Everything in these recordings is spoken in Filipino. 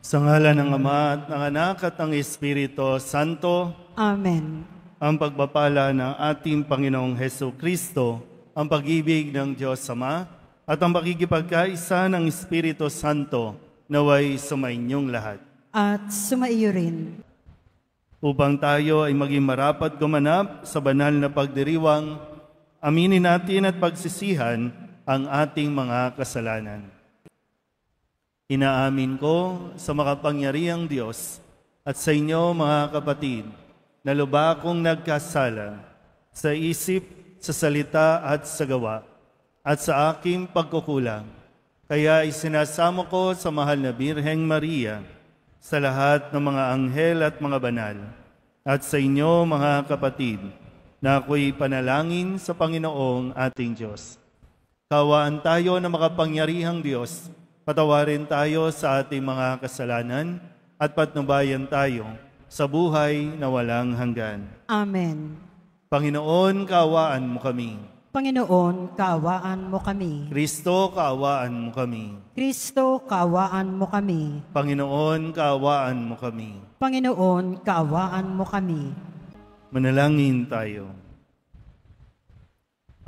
Sa ngalan ng Ama at ng Anak at ng Espiritu Santo, Amen. ang pagpapala ng ating Panginoong Hesukristo, ang pag-ibig ng Diyos Ama, at ang pakikipagkaisa ng Espiritu Santo naway sumainyong lahat. At sumaiyo rin. Upang tayo ay maging marapat gumanap sa banal na pagdiriwang, aminin natin at pagsisihan ang ating mga kasalanan. Inaamin ko sa makapangyarihang Diyos at sa inyo mga kapatid, na lubha akong nagkasala sa isip, sa salita at sa gawa, at sa aking pagkukulang. Kaya isinasamo ko sa mahal na Birheng Maria, sa lahat ng mga anghel at mga banal, at sa inyo mga kapatid, na ako'y panalangin sa Panginoong ating Diyos. Kawaan tayo na makapangyarihang Diyos, patawarin tayo sa ating mga kasalanan at patnubayan tayo sa buhay na walang hanggan. Amen. Panginoon, kaawaan mo kami. Panginoon, kaawaan mo kami. Kristo, kaawaan mo kami. Kristo, kaawaan mo kami. Panginoon, kaawaan mo kami. Panginoon, kaawaan mo kami. Manalangin tayo.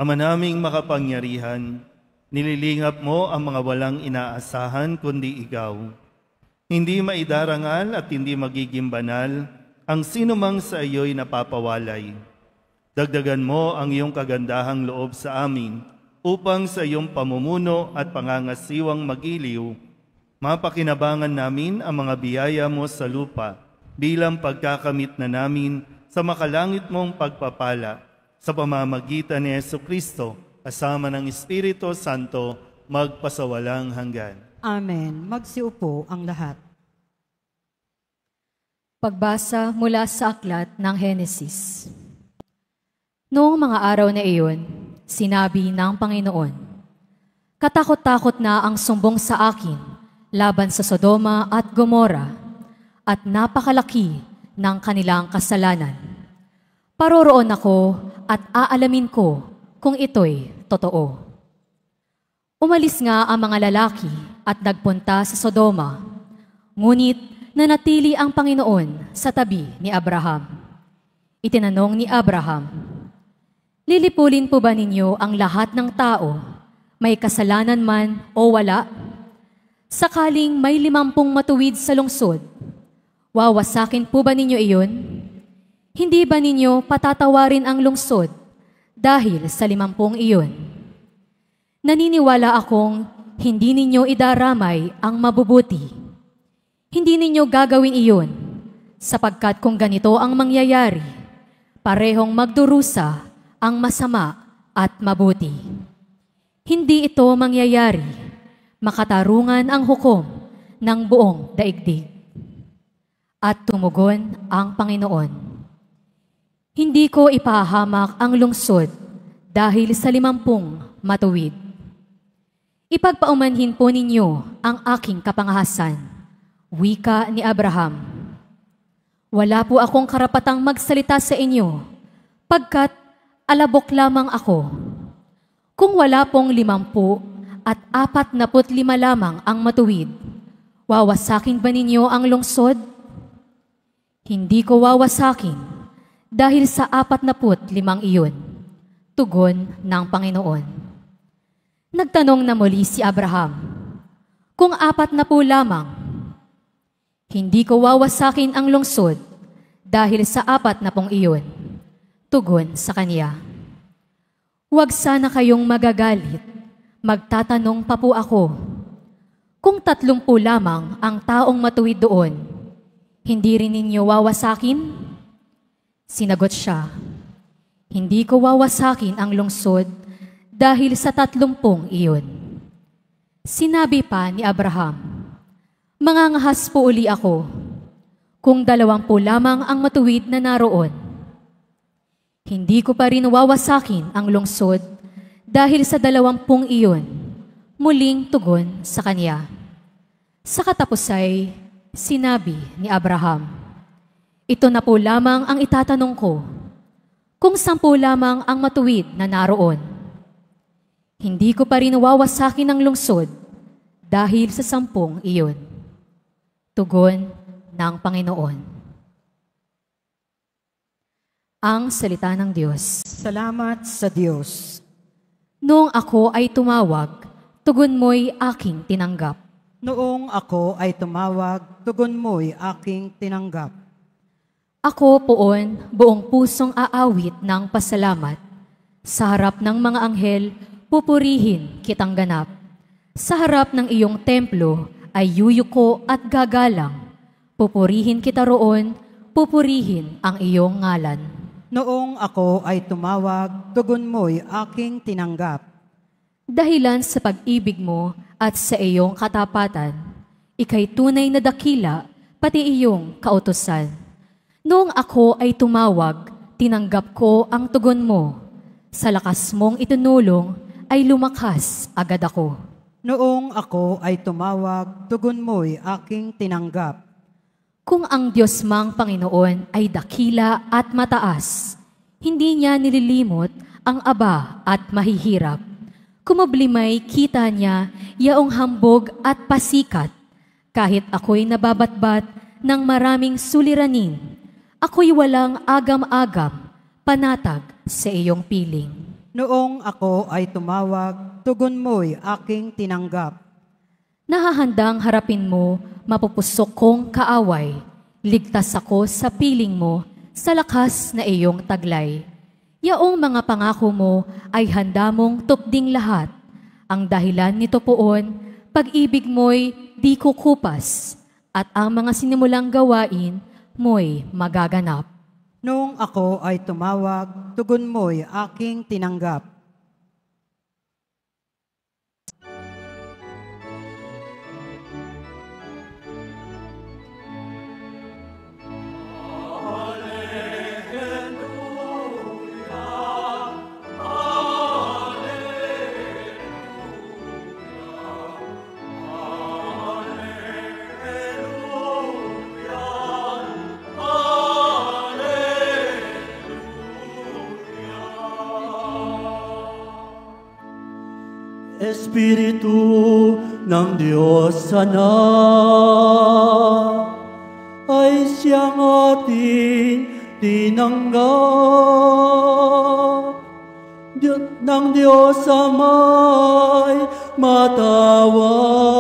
Ama naming makapangyarihan, nililingap mo ang mga walang inaasahan kundi ikaw. Hindi maidarangal at hindi magiging banal ang sinumang sa iyo'y napapawalay. Dagdagan mo ang iyong kagandahang loob sa amin upang sa iyong pamumuno at pangangasiwang magiliw, mapakinabangan namin ang mga biyaya mo sa lupa bilang pagkakamit na namin sa makalangit mong pagpapala sa pamamagitan ni Jesucristo kasama ng Espiritu Santo magpasawalang hanggan. Amen. Magsiupo ang lahat. Pagbasa mula sa aklat ng Henesis. Noong mga araw na iyon, sinabi ng Panginoon, "Katakot-takot na ang sumbong sa akin laban sa Sodoma at Gomora, at napakalaki ng kanilang kasalanan. Paroroon ako at aalamin ko kung ito'y totoo." Umalis nga ang mga lalaki at nagpunta sa Sodoma, ngunit nanatili ang Panginoon sa tabi ni Abraham. Itinanong ni Abraham, "Lilipulin po ba ninyo ang lahat ng tao, may kasalanan man o wala? Sakaling may 50 matuwid sa lungsod, wawasakin po ba ninyo iyon? Hindi ba ninyo patatawarin ang lungsod dahil sa 50 iyon? Naniniwala akong hindi ninyo idaramay ang mabubuti. Hindi ninyo gagawin iyon, sapagkat kung ganito ang mangyayari, parehong magdurusa ang masama at mabuti. Hindi ito mangyayari, makatarungan ang hukom ng buong daigdig." At tumugon ang Panginoon, "Hindi ko ipahamak ang lungsod dahil sa 50 matuwid. Ipagpaumanhin po ninyo ang aking kapangahasan," wika ni Abraham. "Wala po akong karapatang magsalita sa inyo, pagkat alabok lamang ako. Kung wala pong 50 at 45 lamang ang matuwid, wawasakin ba ninyo ang lungsod? Hindi ko wawasakin dahil sa 45 iyon," tugon ng Panginoon. Nagtanong na muli si Abraham, "Kung 40 lamang, hindi ko wawasakin ang lungsod dahil sa 40 iyon," tugon sa kanya. "Huwag sana kayong magagalit, magtatanong pa po ako. Kung 30 lamang ang taong matuwid doon, hindi rin ninyo wawasakin?" Sinagot siya, "Hindi ko wawasakin ang lungsod dahil sa 30 iyon." Sinabi pa ni Abraham, "Mangangahas po uli ako kung 20 lamang ang matuwid na naroon. Hindi ko pa rin wawasakin ang lungsod dahil sa 20 iyon," muling tugon sa kanya. Sa katapusay, sinabi ni Abraham, "Ito na po lamang ang itatanong ko, kung 10 lamang ang matuwid na naroon, hindi ko pa rin wawasakin ang lungsod dahil sa 10 iyon." Tugon ng Panginoon. Ang salita ng Diyos. Salamat sa Diyos. Noong ako ay tumawag, tugon mo'y aking tinanggap. Noong ako ay tumawag, tugon mo'y aking tinanggap. Ako poon buong pusong aawit ng pasalamat. Sa harap ng mga anghel, pupurihin kitang ganap. Sa harap ng iyong templo ay yuyuko at gagalang. Pupurihin kita roon, pupurihin ang iyong ngalan. Noong ako ay tumawag, tugon mo'y aking tinanggap. Dahilan sa pag-ibig mo at sa iyong katapatan, ika'y tunay na dakila, pati iyong kautusan. Noong ako ay tumawag, tinanggap ko ang tugon mo. Sa lakas mong itinulong, ay lumakas agad ako. Noong ako ay tumawag, tugon mo'y aking tinanggap. Kung ang Diyos mang Panginoon ay dakila at mataas, hindi niya nililimot ang aba at mahihirap. Kumablimay kita niya yaong hambog at pasikat. Kahit ako'y nababatbat ng maraming suliranin, ako'y walang agam-agam, panatag sa iyong piling. Noong ako ay tumawag, tugon mo'y aking tinanggap. Nahahandang harapin mo, mapupusok kong kaaway. Ligtas ako sa piling mo, sa lakas na iyong taglay. Yaong mga pangako mo ay handa mong tupding lahat. Ang dahilan nito poon, pag-ibig mo'y di kukupas, at ang mga sinimulang gawain mo'y magaganap. Noong ako ay tumawag, tugon mo'y aking tinanggap. Espiritu ng Diyos Anak ay siyang ating tinanggap. Ng Diyos Ama'y matawag.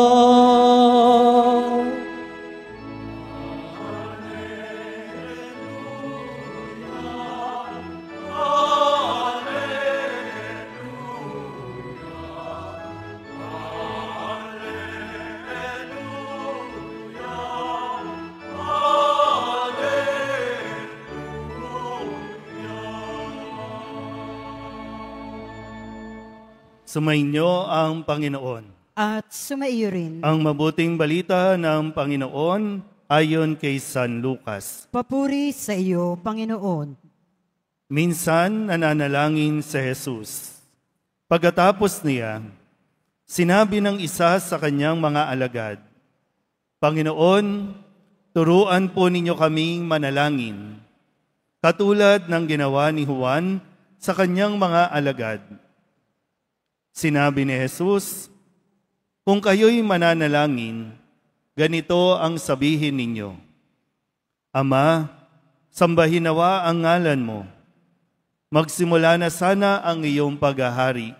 Sumainyo ang Panginoon. At sumaiyo rin. Ang mabuting balita ng Panginoon ayon kay San Lucas. Papuri sa iyo, Panginoon. Minsan nananalangin si Jesus. Pagkatapos niya, sinabi ng isa sa kanyang mga alagad, Panginoon, turuan po ninyo kaming manalangin, katulad ng ginawa ni Juan sa kanyang mga alagad. Sinabi ni Jesus, kung kayo'y mananalangin, ganito ang sabihin ninyo, Ama, sambahin nawa ang ngalan mo. Magsimula na sana ang iyong paghahari.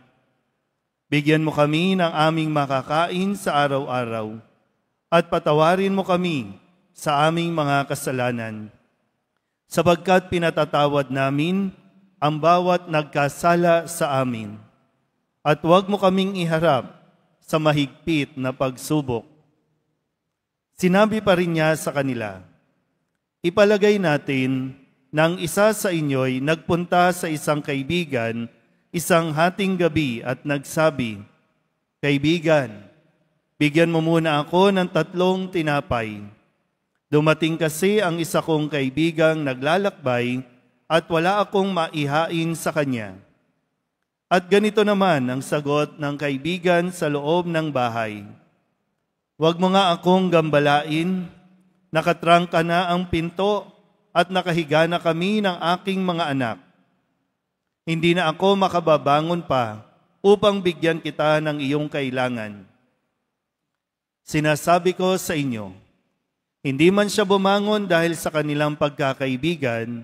Bigyan mo kami ng aming makakain sa araw-araw at patawarin mo kami sa aming mga kasalanan, sapagkat pinatatawad namin ang bawat nagkasala sa amin. At huwag mo kaming iharap sa mahigpit na pagsubok. Sinabi pa rin niya sa kanila, ipalagay natin nang isa sa inyo'y nagpunta sa isang kaibigan isang hating gabi at nagsabi, Kaibigan, bigyan mo muna ako ng 3 tinapay. Dumating kasi ang isa kong kaibigang naglalakbay at wala akong maihain sa kanya. At ganito naman ang sagot ng kaibigan sa loob ng bahay. Huwag mo nga akong gambalain, nakatrangka na ang pinto at nakahiga na kami ng aking mga anak. Hindi na ako makababangon pa upang bigyan kita ng iyong kailangan. Sinasabi ko sa inyo, Hindi man siya bumangon dahil sa kanilang pagkakaibigan,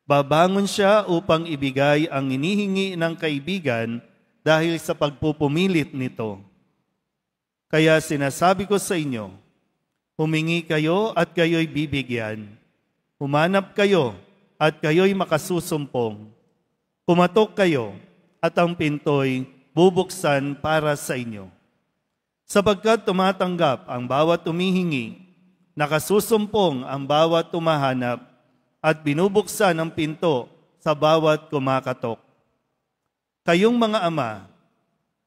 babangon siya upang ibigay ang hinihingi ng kaibigan dahil sa pagpupumilit nito. Kaya sinasabi ko sa inyo, humingi kayo at kayo'y bibigyan. Humanap kayo at kayo'y makasusumpong. Kumatok kayo at ang pinto'y bubuksan para sa inyo. Sapagkat tumatanggap ang bawat humihingi, nakasusumpong ang bawat tumahanap, at binubuksan ang pinto sa bawat kumakatok. Kayong mga ama,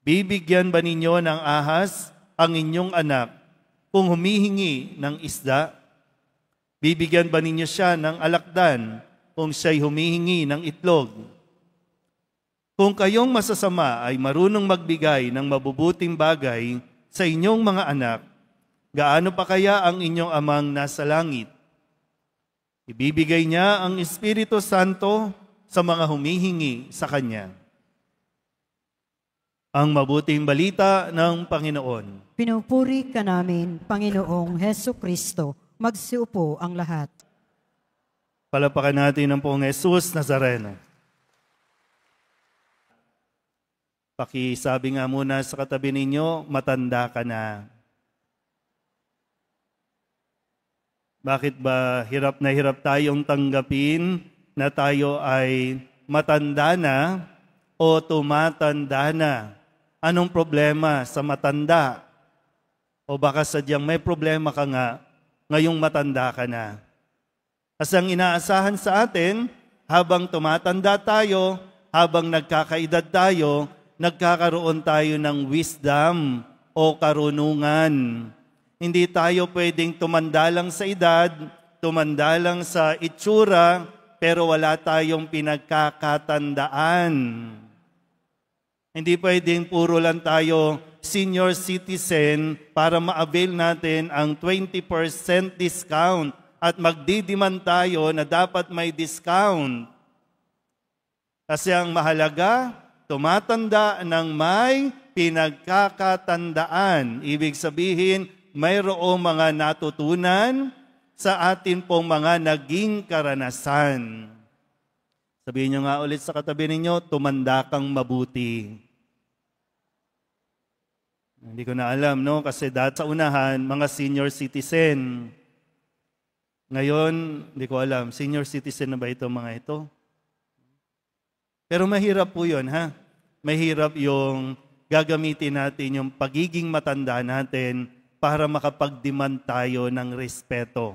bibigyan ba ninyo ng ahas ang inyong anak kung humihingi ng isda? Bibigyan ba ninyo siya ng alakdan kung siya'y humihingi ng itlog? Kung kayong masasama ay marunong magbigay ng mabubuting bagay sa inyong mga anak, gaano pa kaya ang inyong amang nasa langit? Ibibigay niya ang Espiritu Santo sa mga humihingi sa Kanya. Ang mabuting balita ng Panginoon. Pinupuri ka namin, Panginoong Heso Kristo. Magsiupo ang lahat. Palapakan natin ang Poong Jesus Nazareno. Pakisabi nga muna sa katabi ninyo, matanda ka na. Bakit ba hirap tayong tanggapin na tayo ay matanda na o tumatanda na? Anong problema sa matanda? O baka sadyang may problema ka nga, ngayong matanda ka na. Kasi ang inaasahan sa atin, habang tumatanda tayo, habang nagkakaedad tayo, nagkakaroon tayo ng wisdom o karunungan. Hindi tayo pwedeng tumanda lang sa edad, tumanda lang sa itsura, pero wala tayong pinagkakatandaan. Hindi pwedeng puro lang tayo senior citizen para ma-avail natin ang 20% discount at magdidiman tayo na dapat may discount. Kasi ang mahalaga, tumatanda ng may pinagkakatandaan. Ibig sabihin, mayroong mga natutunan sa atin pong mga naging karanasan. Sabihin nyo nga ulit sa katabi ninyo, tumanda kang mabuti. Hindi ko na alam, no? Kasi dati sa unahan, mga senior citizen. Ngayon, hindi ko alam, senior citizen na ba ito mga ito? Pero mahirap po yun, ha? Mahirap yung gagamitin natin yung pagiging matanda natin para makapag-demand tayo ng respeto.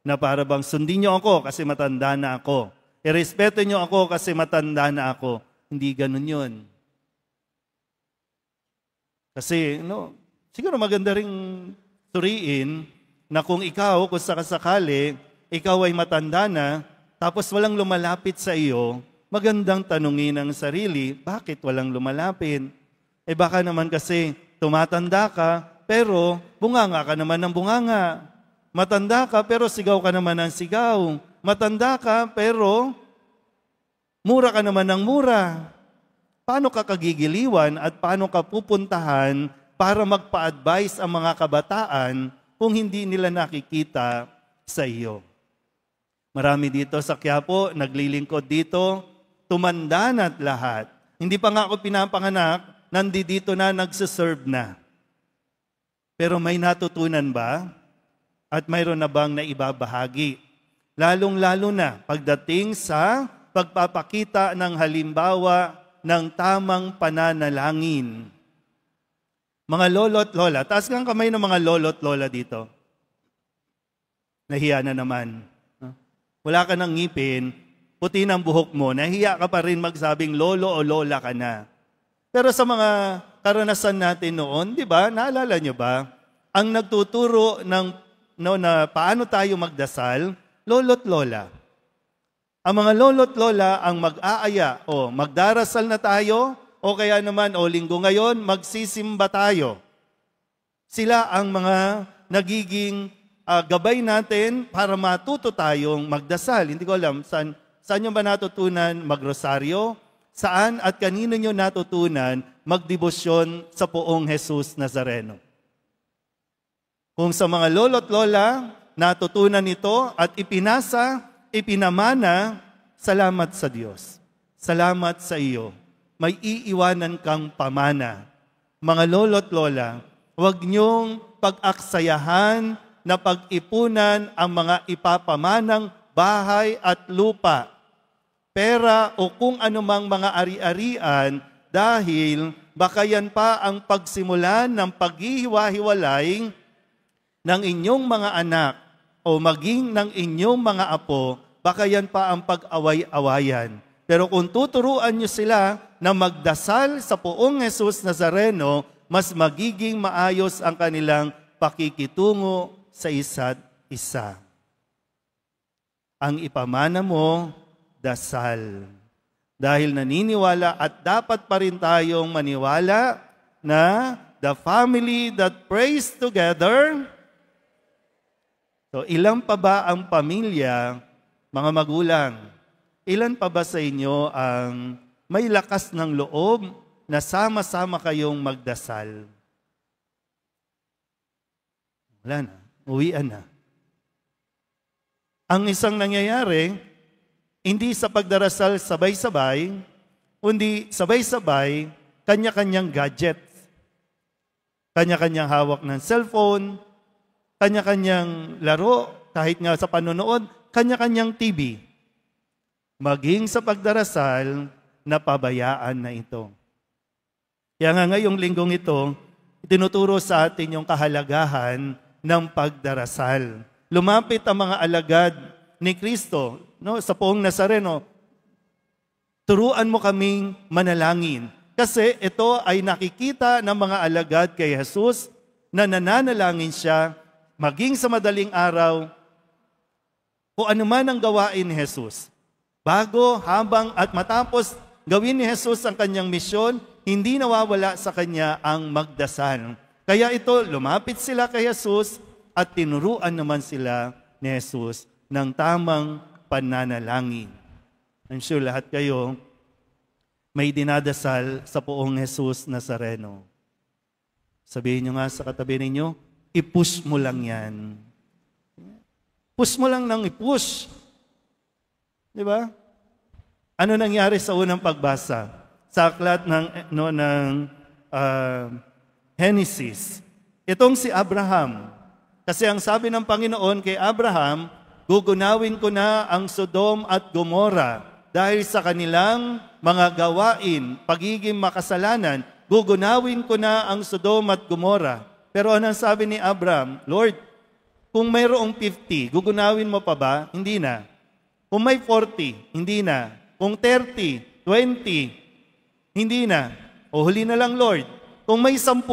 Na para bang sundin nyo ako kasi matanda na ako. Irespeto nyo ako kasi matanda na ako. Hindi ganun yun. Kasi, siguro maganda ring suriin na kung sakasakali, ikaw ay matanda na, tapos walang lumalapit sa iyo, magandang tanungin ang sarili, bakit walang lumalapit? Baka naman kasi tumatanda ka, pero bunganga ka naman ng bunganga. Matanda ka, pero sigaw ka naman ng sigaw. Matanda ka, pero mura ka naman ng mura. Paano ka kagigiliwan at paano ka pupuntahan para magpa-advise ang mga kabataan kung hindi nila nakikita sa iyo? Marami dito sa Quiapo, naglilingkod dito, tumanda na't lahat. Hindi pa nga ako pinapanganak, nandito na, nagsiserve na. Pero may natutunan ba? At mayroon na bang naibabahagi? Lalong-lalo na pagdating sa pagpapakita ng halimbawa ng tamang pananalangin. Mga lolo't lola, taas ng kamay ng mga lolo't lola dito. Nahiya na naman. Wala ka ng ngipin, puti ng buhok mo, nahiya ka pa rin magsabing lolo o lola ka na. Pero sa mga karanasan natin noon, di ba, naalala nyo ba, ang nagtuturo na paano tayo magdasal, lolo't lola. Ang mga lolo't lola ang mag-aaya, o magdarasal na tayo, o kaya naman, o linggo ngayon, magsisimba tayo. Sila ang mga nagiging gabay natin para matuto tayong magdasal. Hindi ko alam, saan nyo ba natutunan magrosaryo? Saan at kanino nyo natutunan magdebosyon sa Poong Jesus Nazareno? Kung sa mga lolo't lola, natutunan ito at ipinamana, salamat sa Diyos. Salamat sa iyo. May iiwanan kang pamana. Mga lolo't lola, huwag niyong pag-aksayahan na pag-ipunan ang mga ipapamanang bahay at lupa, pera o kung anumang mga ari-arian, dahil baka yan pa ang pagsimulan ng paghihiwa-hiwalay ng inyong mga anak o maging ng inyong mga apo, baka yan pa ang pag-away-awayan. Pero kung tuturuan nyo sila na magdasal sa Poong Jesus Nazareno, mas magiging maayos ang kanilang pakikitungo sa isa't isa. Ang ipamana mo, dasal. Dahil naniniwala at dapat pa rin tayong maniwala na the family that prays together. So ilan pa ba ang pamilya, mga magulang? Ilan pa ba sa inyo ang may lakas ng loob na sama-sama kayong magdasal? Wala na, uwian na. Ang isang nangyayari, hindi sa pagdarasal sabay-sabay, kundi sabay-sabay, kanya-kanyang gadgets. Kanya-kanyang hawak ng cellphone, kanya-kanyang laro, kahit nga sa panonood, kanya-kanyang TV. Maging sa pagdarasal, napabayaan na ito. Kaya nga ngayong linggong ito, tinuturo sa atin yung kahalagahan ng pagdarasal. Lumapit ang mga alagad ni Kristo, sa Poong Nazareno, turuan mo kaming manalangin. Kasi ito ay nakikita ng mga alagad kay Jesus na nananalangin siya maging sa madaling araw kung ano man ang gawain ni Jesus. Bago, habang at matapos gawin ni Jesus ang kanyang misyon, hindi nawawala sa kanya ang magdasal. Kaya ito, lumapit sila kay Jesus at tinuruan naman sila ni Jesus ng tamang pananalangin. I'm sure lahat kayo may dinadasal sa Poong Jesus Nazareno. Sabihin nyo nga sa katabi ninyo, i-push mo lang yan. Push mo lang ng i-push. Di ba? Ano nangyari sa unang pagbasa? Sa aklat ng Genesis. Itong si Abraham. Kasi ang sabi ng Panginoon kay Abraham, gugunawin ko na ang Sodom at Gomora dahil sa kanilang mga gawain, pagiging makasalanan, gugunawin ko na ang Sodom at Gomora. Pero anong sabi ni Abraham? Lord, kung mayroong 50, gugunawin mo pa ba? Hindi na. Kung may 40, hindi na. Kung 30, 20, hindi na. O huli na lang, Lord. Kung may 10,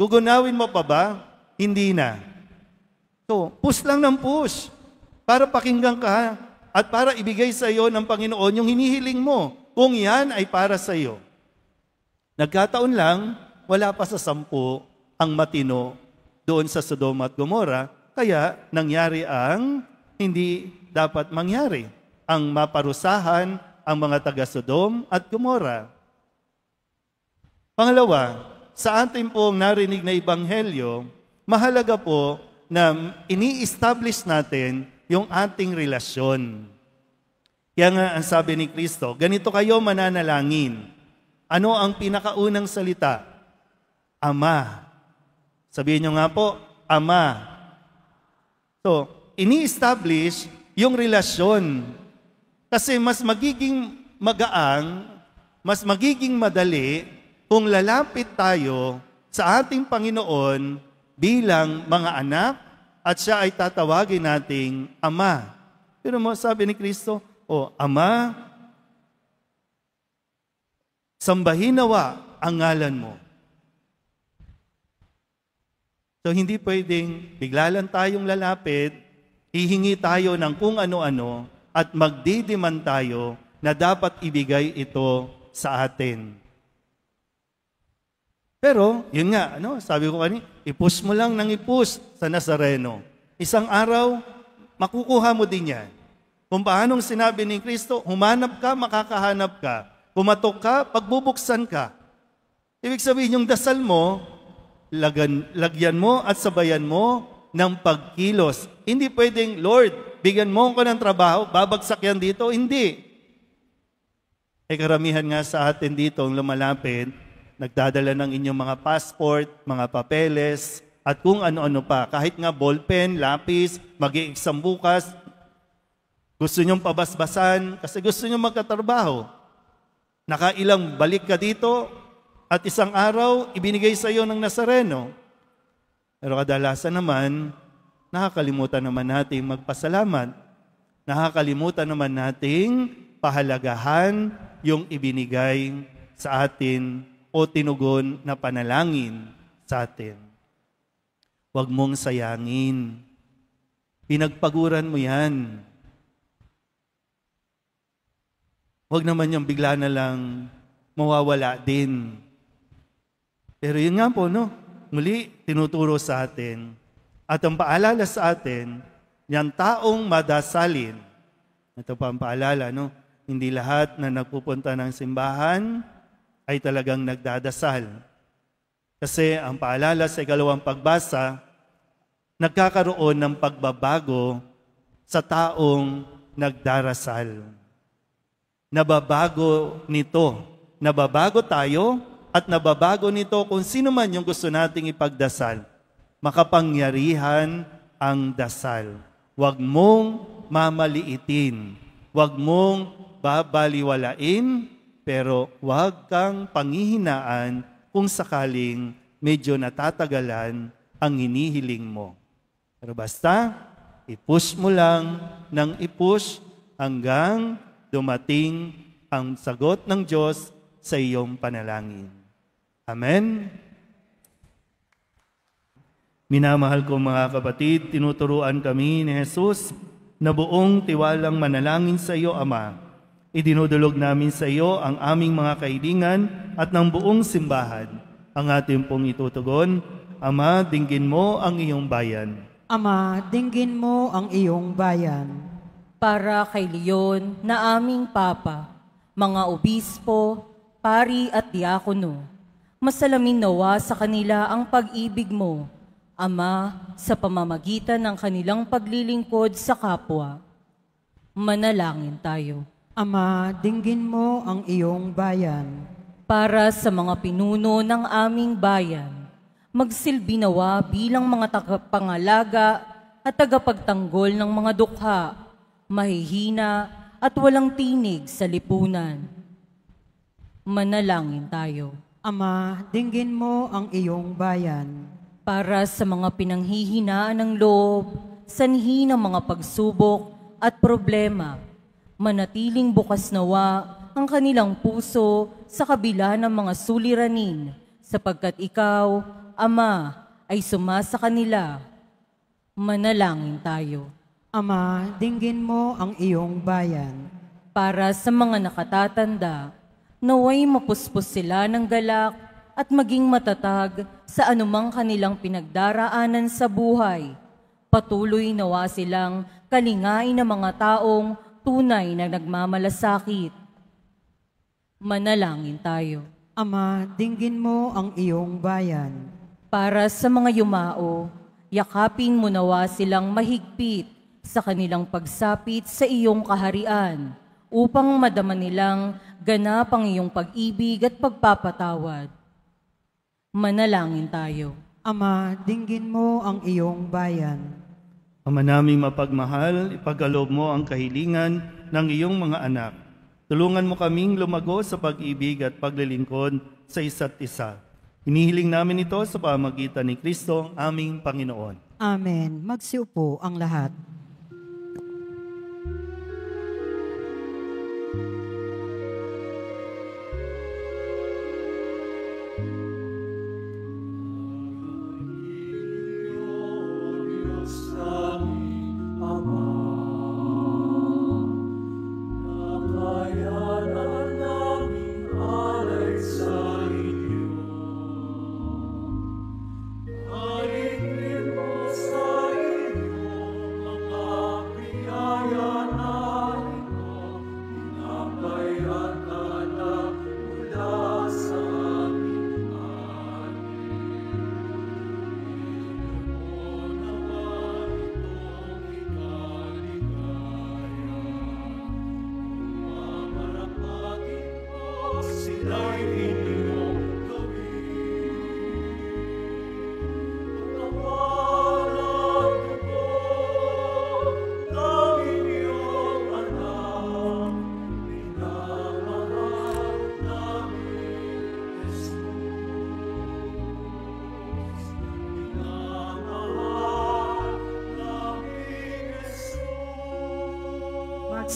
gugunawin mo pa ba? Hindi na. So, push lang ng push. Para pakinggan ka at para ibigay sa iyo ng Panginoon yung hinihiling mo kung yan ay para sa iyo. Nagkataon lang, wala pa sa 10 ang matino doon sa Sodom at Gomora, kaya nangyari ang hindi dapat mangyari, ang maparusahan ang mga taga-Sodom at Gomora. Pangalawa, sa ating pong narinig na ebanghelyo, mahalaga po na ini-establish natin yung ating relasyon. Kaya nga ang sabi ni Kristo, ganito kayo mananalangin. Ano ang pinakaunang salita? Ama. Sabihin nyo nga po, Ama. So, ini-establish yung relasyon. Kasi mas magiging magaang, mas magiging madali kung lalapit tayo sa ating Panginoon bilang mga anak at siya ay tatawagin nating Ama. Pero mo sabi ni Kristo, Ama, sambahin nawa ang ngalan mo. So hindi pwedeng bigla lang tayong lalapit, hihingi tayo ng kung ano-ano at magdidiman tayo na dapat ibigay ito sa atin. Pero, yun nga, sabi ko kanina, i-push mo lang ng i-push sa Nazareno. Isang araw, makukuha mo din yan. Kung paanong sinabi ni Kristo, humanap ka, makakahanap ka. Pumatok ka, pagbubuksan ka. Ibig sabihin, yung dasal mo, lagyan mo at sabayan mo ng pagkilos. Hindi pwedeng, Lord, bigyan mo ko ng trabaho, babagsak yan dito. Hindi. Karamihan nga sa atin dito, ang lumalapit, nagdadala ng inyong mga passport, mga papeles, at kung ano-ano pa. Kahit nga ballpen, lapis, mag-i-exam bukas, gusto nyong pabasbasan kasi gusto nyong magkatrabaho. Nakailang balik ka dito at isang araw, ibinigay sa iyo ng Nazareno. Pero kadalasan naman, nakakalimutan naman natin magpasalamat. Nakakalimutan naman nating pahalagahan yung ibinigay sa atin o tinugon na panalangin sa atin. Huwag mong sayangin. Pinagpaguran mo yan. Huwag naman yung bigla na lang mawawala din. Pero yun nga po, no? Muli, tinuturo sa atin. At ang paalala sa atin, yung taong madasalin. Ito pa ang paalala, no? Hindi lahat na nagpupunta ng simbahan ay talagang nagdadasal. Kasi ang paalala sa ikalawang pagbasa, nagkakaroon ng pagbabago sa taong nagdarasal. Nababago nito. Nababago tayo at nababago nito kung sino man yung gusto nating ipagdasal. Makapangyarihan ang dasal. Huwag mong mamaliitin. Huwag mong babaliwalain, pero huwag kang panghihinaan kung sakaling medyo natatagalan ang hinihiling mo. Pero basta, i-push mo lang ng i-push hanggang dumating ang sagot ng Diyos sa iyong panalangin. Amen? Minamahal ko mga kapatid, tinuturuan kami ni Jesus na buong tiwalang manalangin sa iyo, Ama. Idinudulog namin sa iyo ang aming mga kahilingan at ng buong simbahan. Ang ating pong itutugon, Ama, dinggin mo ang iyong bayan. Ama, dinggin mo ang iyong bayan. Para kay Leon na aming Papa, mga obispo, pari at diakono, masalamin nawa sa kanila ang pag-ibig mo, Ama, sa pamamagitan ng kanilang paglilingkod sa kapwa. Manalangin tayo. Ama, dinggin mo ang iyong bayan. Para sa mga pinuno ng aming bayan, magsilbi nawa bilang mga tagapangalaga at tagapagtanggol ng mga dukha, mahihina at walang tinig sa lipunan. Manalangin tayo. Ama, dinggin mo ang iyong bayan. Para sa mga pinanghihinaan ng loob, sanhi ng mga pagsubok at problema, manatiling bukas nawa ang kanilang puso sa kabila ng mga suliranin, sapagkat ikaw, Ama, ay sumasa kanila. Manalangin tayo. Ama, dinggin mo ang iyong bayan. Para sa mga nakatatanda, naway mapuspos sila ng galak at maging matatag sa anumang kanilang pinagdaraanan sa buhay. Patuloy nawa silang kalingain ng mga taong tunay na nagmamalasakit. Manalangin tayo. Ama, dinggin mo ang iyong bayan. Para sa mga yumao, yakapin mo nawa silang mahigpit sa kanilang pagsapit sa iyong kaharian upang madama nilang ganap ang iyong pag-ibig at pagpapatawad. Manalangin tayo. Ama, dinggin mo ang iyong bayan. Ama naming mapagmahal, ipagkaloob mo ang kahilingan ng iyong mga anak. Tulungan mo kaming lumago sa pag-ibig at paglilingkod sa isa't isa. Hinihiling namin ito sa pamamagitan ni Kristo, aming Panginoon. Amen. Magsiupo ang lahat.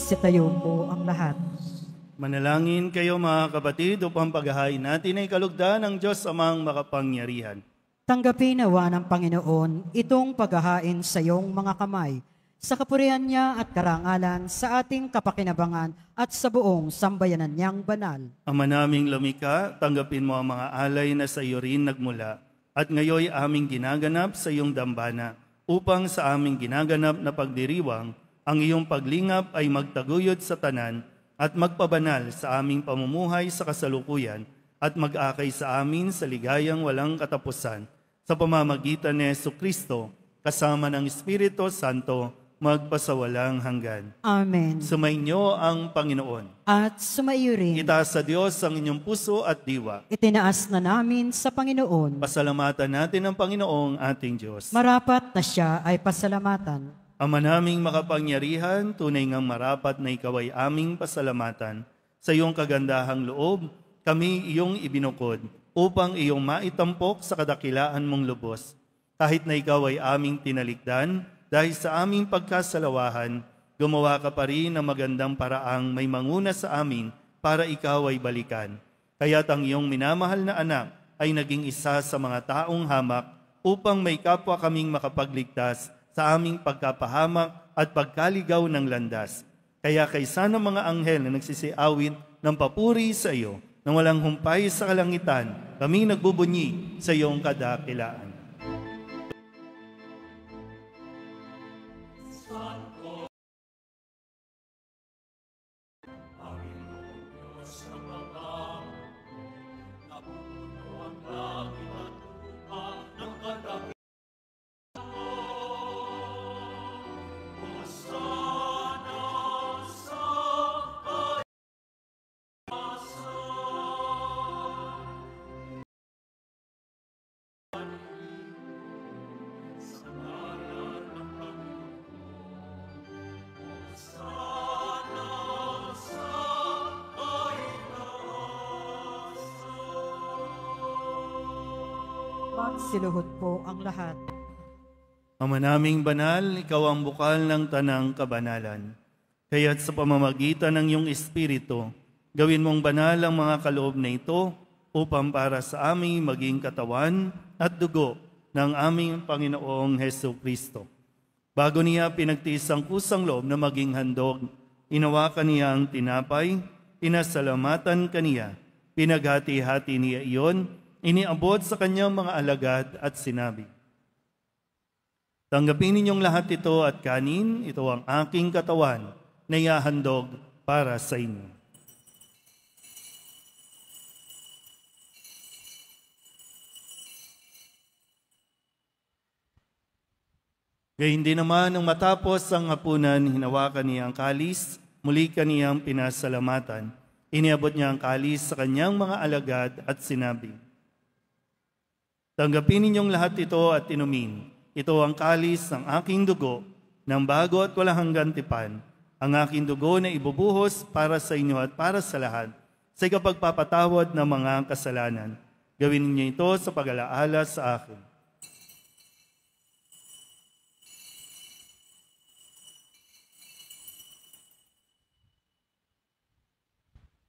Magsitayo po ang lahat. Manalangin kayo mga kapatid upang paghahain natin ay kalugdan ng Diyos amang makapangyarihan. Tanggapin nawa ng Panginoon itong paghahain sa iyong mga kamay, sa kapurihan niya at karangalan sa ating kapakinabangan at sa buong sambayanan niyang banal. Ama naming lumikha, tanggapin mo ang mga alay na sa iyo rin nagmula at ngayoy aming ginaganap sa iyong dambana upang sa aming ginaganap na pagdiriwang ang iyong paglingap ay magtaguyod sa tanan at magpabanal sa aming pamumuhay sa kasalukuyan at mag-akay sa amin sa ligayang walang katapusan sa pamamagitan ni Jesucristo kasama ng Espiritu Santo magpasawalang hanggan. Amen. Sumainyo ang Panginoon. At sumaiyo rin. Itaas sa Diyos ang inyong puso at diwa. Itinaas na namin sa Panginoon. Pasalamatan natin ang Panginoong ating Diyos. Marapat na siya ay pasalamatan. Ama naming makapangyarihan, tunay ngang marapat na ikaw ay aming pasalamatan. Sa iyong kagandahang loob, kami iyong ibinukod upang iyong maitampok sa kadakilaan mong lubos. Kahit na ikaw ay aming tinalikdan, dahil sa aming pagkasalawahan, gumawa ka pa rin ng magandang paraang may manguna sa amin para ikaw ay balikan. Kaya't ang iyong minamahal na anak ay naging isa sa mga taong hamak upang may kapwa kaming makapagligtas sa aming pagkapahamak at pagkaligaw ng landas. Kaya kaysa ng mga anghel na nagsisiawit ng papuri sa iyo, nang walang humpay sa kalangitan, kami nagbubunyi sa iyong kadakilaan. Magsiluhod po ang lahat. Ama naming banal, ikaw ang bukal ng tanang kabanalan. Kaya't sa pamamagitan ng iyong Espiritu, gawin mong banal ang mga kaloob na ito upang para sa aming maging katawan at dugo ng aming Panginoong Jesucristo. Bago niya pinagtiis ang kusang loob na maging handog, inawakan niya ang tinapay, pinasalamatan kaniya, pinaghati-hati niya iyon, iniabot sa kanyang mga alagad at sinabi, "Tanggapin ninyong lahat ito at kanin, ito ang aking katawan na ihahandog para sa inyo." Gayun din naman, nung matapos ang hapunan, hinawakan niya ang kalis, muli kaniyang pinasalamatan. Iniabot niya ang kalis sa kanyang mga alagad at sinabi, "Tanggapin ninyong lahat ito at inumin. Ito ang kalis ng aking dugo, ng bago at walang hanggang tipan. Ang aking dugo na ibubuhos para sa inyo at para sa lahat, sa ikapagpapatawad ng mga kasalanan. Gawin ninyo ito sa pag-alaala sa akin."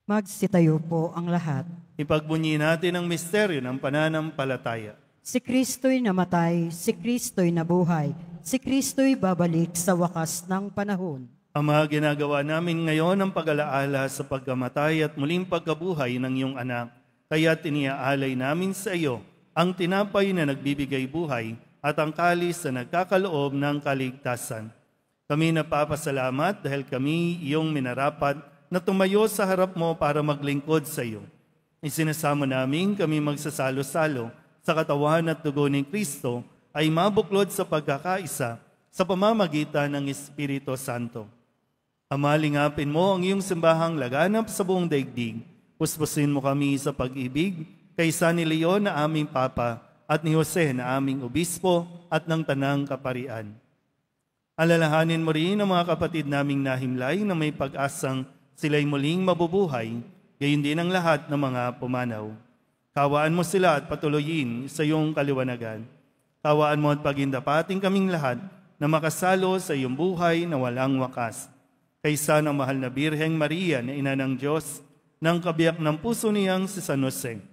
Magsitayo po ang lahat. Ipagbunyi natin ang misteryo ng pananampalataya. Si Kristo'y namatay, si Kristo'y nabuhay, si Kristo'y babalik sa wakas ng panahon. Ama, ginagawa namin ngayon ang pag-alaala sa pagkamatay at muling pagkabuhay ng iyong anak. Kaya tiniaalay namin sa iyo ang tinapay na nagbibigay buhay at ang kalis na nagkakaloob ng kaligtasan. Kami napapasalamat dahil kami iyong minarapat na tumayo sa harap mo para maglingkod sa iyo. Isinasamo namin kami magsasalo-salo sa katawan at dugo ni Kristo ay mabuklod sa pagkakaisa sa pamamagitan ng Espiritu Santo. Ama, lingapin mo ang iyong simbahang laganap sa buong daigdig. Puspusin mo kami sa pag-ibig kaysa ni Leon na aming Papa at ni Jose na aming Obispo at ng Tanang Kaparian. Alalahanin mo rin ang mga kapatid naming nahimlay na may pag-asang sila'y muling mabubuhay, gayon din ang lahat ng mga pumanaw. Kawaan mo sila at patuloyin sa iyong kaliwanagan. Kawaan mo at pagindapating kaming lahat na makasalo sa iyong buhay na walang wakas. kaysa ng mahal na Birheng Maria na ina ng Diyos, ng kabiyak ng puso niyang si San Jose,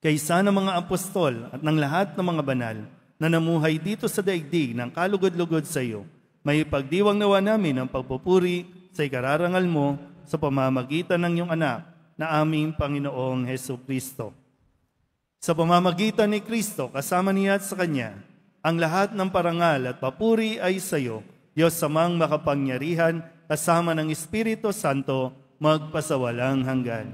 kaysa ng mga apostol at ng lahat ng mga banal na namuhay dito sa daigdig ng kalugod-lugod sa iyo, may pagdiwang nawa namin ang pagpupuri sa ikararangal mo sa pamamagitan ng iyong anak na aming Panginoong Hesus Kristo. Sa pamamagitan ni Kristo, kasama niya at sa Kanya, ang lahat ng parangal at papuri ay sa iyo, Diyos Amang makapangyarihan, kasama ng Espiritu Santo, magpasawalang hanggan.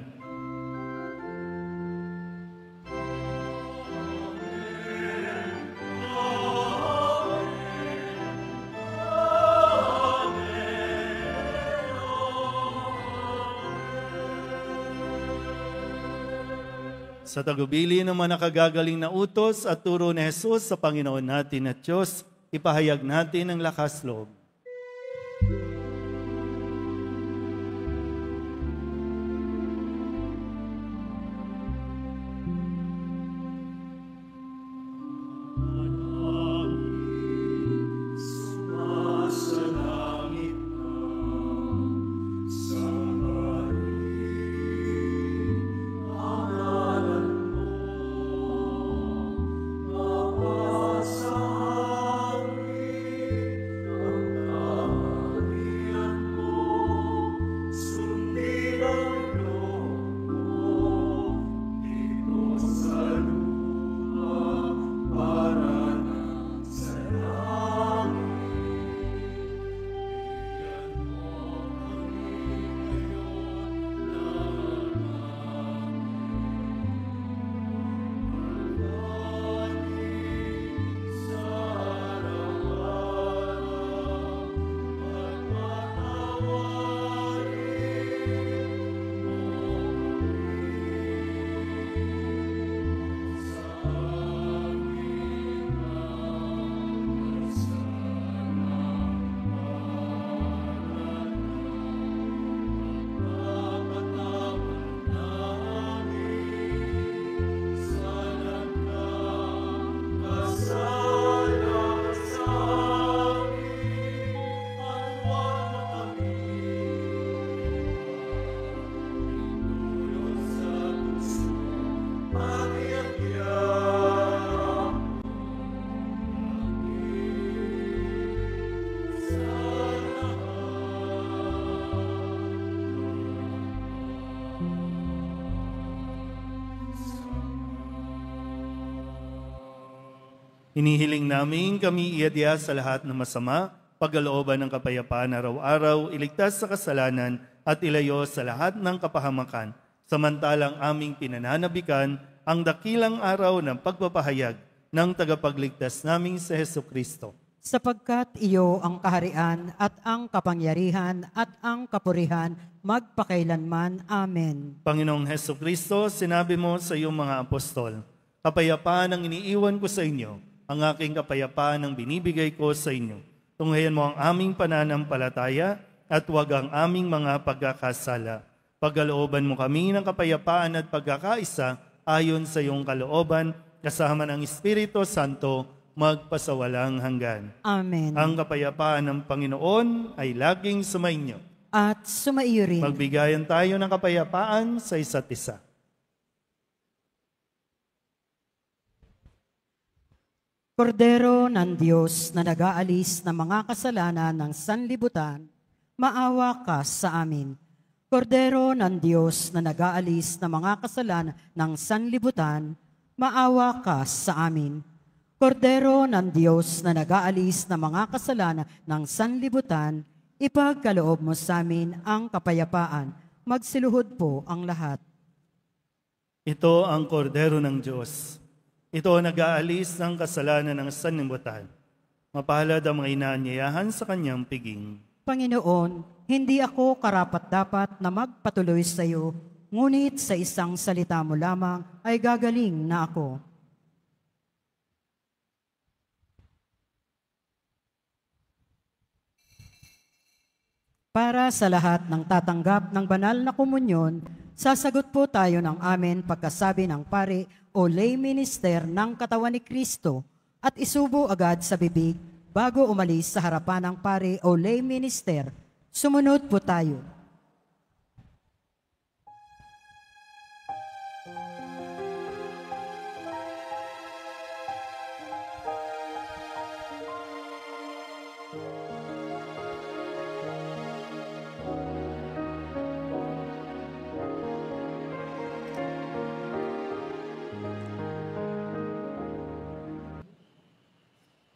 Sa tagubili ng mga nakagagaling na utos at turo ni Jesus sa Panginoon natin at Diyos, ipahayag natin ang lakas loob. Hinihiling namin kami iadya sa lahat ng masama, pagkalooban ng kapayapaan araw-araw, iligtas sa kasalanan at ilayo sa lahat ng kapahamakan, samantalang aming pinananabikan ang dakilang araw ng pagpapahayag ng tagapagligtas naming si Jesucristo. Sapagkat iyo ang kaharian at ang kapangyarihan at ang kapurihan magpakailanman. Amen. Panginoong Jesucristo, sinabi mo sa iyong mga apostol, kapayapaan ang iniiwan ko sa inyo, ang aking kapayapaan ang binibigay ko sa inyo. Tunghayan mo ang aming pananampalataya at huwag ang aming mga pagkakasala. Pagkalooban mo kami ng kapayapaan at pagkakaisa ayon sa iyong kalooban, kasama ng Espiritu Santo, magpasawalang hanggan. Amen. Ang kapayapaan ng Panginoon ay laging sumainyo. At sumaiyo rin. Magbigayan tayo ng kapayapaan sa isa't isa. Kordero ng Diyos na nag-aalis ng mga kasalanan ng sanlibutan, maawa ka sa amin. Kordero ng Diyos na nag-aalis ng mga kasalanan ng sanlibutan, maawa ka sa amin. Kordero ng Diyos na nag-aalis ng mga kasalanan ng sanlibutan, ipagkaloob mo sa amin ang kapayapaan. Magsiluhod po ang lahat. Ito ang kordero ng Diyos. Ito ang nag-aalis ng kasalanan ng sanlibutan. Mapalad ang mga inaanyayahan sa kanyang piging. Panginoon, hindi ako karapat-dapat na magpatuloy sa iyo, ngunit sa isang salita mo lamang ay gagaling na ako. Para sa lahat ng tatanggap ng banal na komunyon, sasagot po tayo ng amen pagkasabi ng pari o lay minister ng katawan ni Kristo at isubo agad sa bibig bago umalis sa harapan ng pari o lay minister Sumunod po tayo.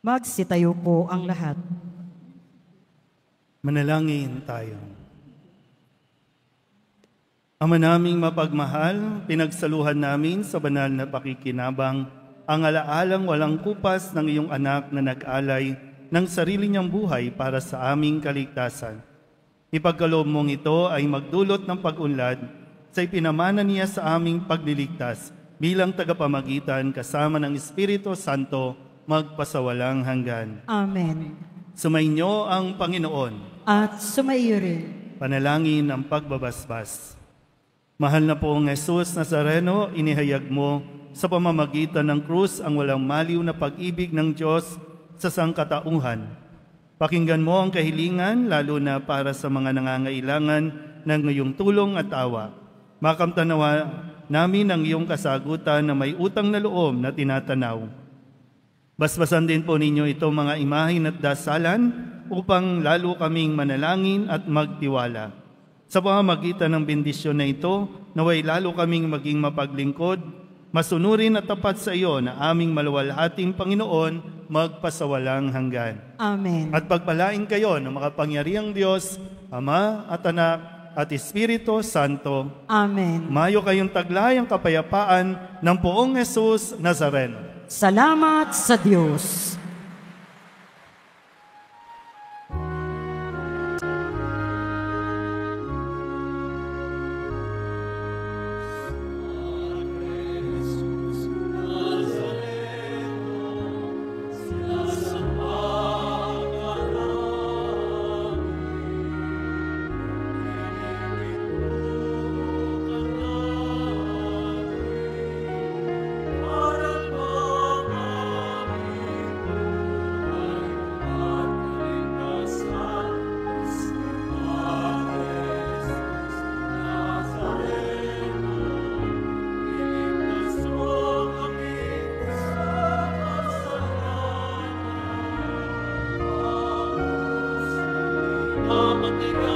Magsitayo po ang lahat. Manalangin tayo. Ama naming mapagmahal, pinagsaluhan namin sa banal na pakikinabang ang alaalang walang kupas ng iyong anak na nag-alay ng sarili niyang buhay para sa aming kaligtasan. Ipagkaloob mong ito ay magdulot ng pag-unlad sa ipinamana niya sa aming pagliligtas bilang tagapamagitan kasama ng Espiritu Santo magpasawalang hanggan. Amen. Sumainyo ang Panginoon. At sumaiyo rin. Panalangin ang pagbabasbas. Mahal na poong Jesus Nazareno, inihayag mo sa pamamagitan ng krus ang walang maliw na pag-ibig ng Diyos sa sangkatauhan. Pakinggan mo ang kahilingan, lalo na para sa mga nangangailangan ng iyong tulong at awa. Makamtanawa namin ang iyong kasagutan na may utang na loob na tinatanaw. Basbasan din po ninyo ito mga imahin at dasalan upang lalo kaming manalangin at magtiwala. Sa pamamagitan ng bendisyon na ito, naway lalo kaming maging mapaglingkod, masunurin at tapat sa iyo na aming maluwalhating Panginoon magpasawalang hanggan. Amen. At pagpalain kayo ng makapangyarihang Diyos, Ama at Anak at Espiritu Santo. Amen. Mayo kayong taglay ang kapayapaan ng poong Jesus Nazareno. Salamat sa Diyos. Amen.